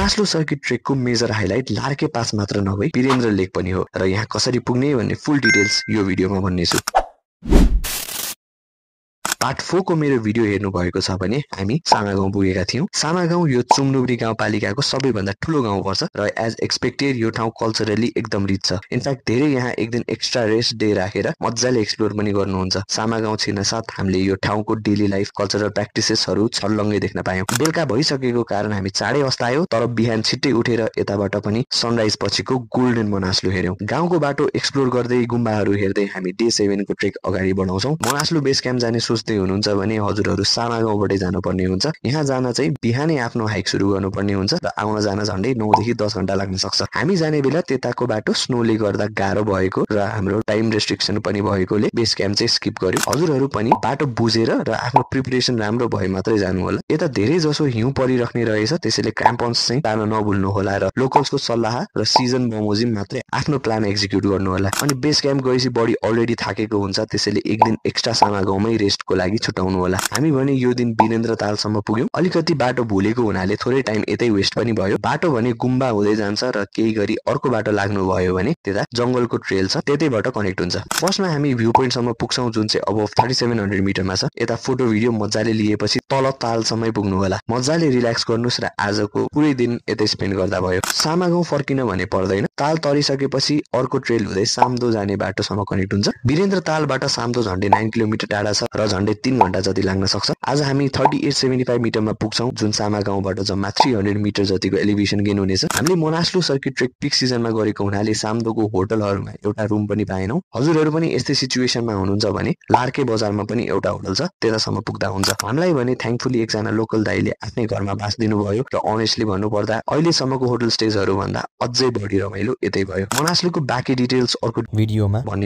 Manaslu circuit ट्रेकको major highlight Larke pass मात्र नभई वीरेन्द्र लेक पनि हो र यहाँ कसरी पुग्ने भन्ने फुल डिटेल्स यो भिडियोमा भन्नेछु। पार्ट 4 को मेरो भिडियो हेर्नु भएको छ भने हामी सामागाउँ पुगेका थियौं। सामागाउँ यो चुम्नुब्री गाउँपालिकाको सबैभन्दा ठूलो गाउँ पर्छ र एज एक्सपेक्टेड यो ठाउँ कल्चरली एकदम रिच छ। इनफ्याक्ट धेरै यहाँ एक दिन एक्स्ट्रा रेस्ट डे राखेर मज्जाले एक्सप्लोर पनि गर्नुहुन्छ। सामागाउँ छिर्नसाथ हामीले यो ठाउँको डेली लाइफ कल्चरल प्र्याक्टिसेसहरू छर्लङ्गै देख्न पायौं। बेलुका भइसकेको कारण हामी चाँडै अस्तायौं, तर बिहान छिट्टै उठेर यताबाट पनि सनराइज पछिको गोल्डन मनास्लु हेर्यौं। गाउँको बाटो एक्सप्लोर गर्दै गुम्बाहरू हेर्दै हामी डे 7 को ट्रेक अगाडि बढाउँछौं। मनास्लु बेस क्याम्प जाने सोच्दै हुनुहुन्छ भने हजुरहरू सामागाउँबाटै जानुपर्ने हुन्छ। यहाँ जान चाहिँ बिहानै आफ्नो हाइक सुरु गर्नुपर्ने हुन्छ र आउन जान झन्डै 9 देखि 10 घण्टा लाग्न सक्छ। हामी जाने बेला त्यताको बाटो स्नोले गर्दा गाह्रो भएको र हाम्रो टाइम रेस्ट्रिक्सन पनि भएकोले बेस क्याम्प चाहिँ स्किप गर्यौं। हजुरहरू पनि बाटो बुझेर र आफ्नो प्रिपरेसन राम्रो भए मात्रै जानु होला। यता धेरै जसो हिउँ परिराख्ने रहेछ, त्यसैले क्राम्पन्स चाहिँ तान नभुल्नु होला र लोकल्सको सल्लाह र सिजन बमोजिम मात्रै आफ्नो प्लान एक्जिक्युट गर्नु होला। अनि बेस क्याम्प गएपछि बडी अलरेडी थाकेको हुन्छ, त्यसैले एक दिन एक्स्ट्रा सामागाउँमै रेस्टको लागि छुटाउनु होला। हामी भने यो दिन वीरेन्द्र तालसम्म पुग्यौं। अलिकति बाटो भुलेको हुनाले थोरै टाइम यतै वेस्ट पनि भयो। बाटो भने गुम्बा हुँदै जान्छ र केही गरी अर्को बाटो लाग्नु भयो भने त्यता जंगलको ट्रेल छ, त्यतैबाट कनेक्ट हुन्छ। फर्स्टमा हामी भ्यू पोइन्टसम्म पुग्छौं जुन चाहिँ अब 3700 मिटरमा छ। यता फोटो भिडियो मज्जाले लिएपछि तल तालसम्मै पुग्नु होला। मज्जाले रिल्याक्स गर्नुस् र आजको पुरै दिन यतै स्पेन्ड गर्दा भयो। सामागाउँ फर्किन भने पर्दैन। ताल तरिसकेपछि अर्को ट्रेल हुँदै साम्दो जाने बाटोसम्म कनेक्ट हुन्छ। वीरेन्द्र तालबाट साम्दो झन्डै 9 किलोमिटर टाढा छ र झन्डै 3 घण्टा जति लाग्न सक्छ। आज हामी 3875 मिटरमा पुग्छौं, जुन सामागाउँबाट जम्मा 300 मिटर जतिको एलिभेसन गेन हुनेछ। हामीले मनास्लु सर्किट ट्रेक पिक सिजनमा गरेको हुनाले साम्दोको होटलहरूमा एउटा रुम पनि पाएनौं। हजुरहरू पनि यस्तै सिचुएसनमा हुनुहुन्छ भने लार्के बजारमा पनि एउटा होटल छ, त्यतासम्म पुग्दा हुन्छ। हामीलाई भने थ्याङ्कफुली एकजना लोकल दाइले आफ्नै घरमा बास दिनुभयो र अनेस्टली भन्नुपर्दा अहिलेसम्मको होटल स्टेजहरू भन्दा अझै बढी रमाइलो यतै भयो। मनास्लुको बाँकी डिटेल्स अर्को भिडियोमा भन्ने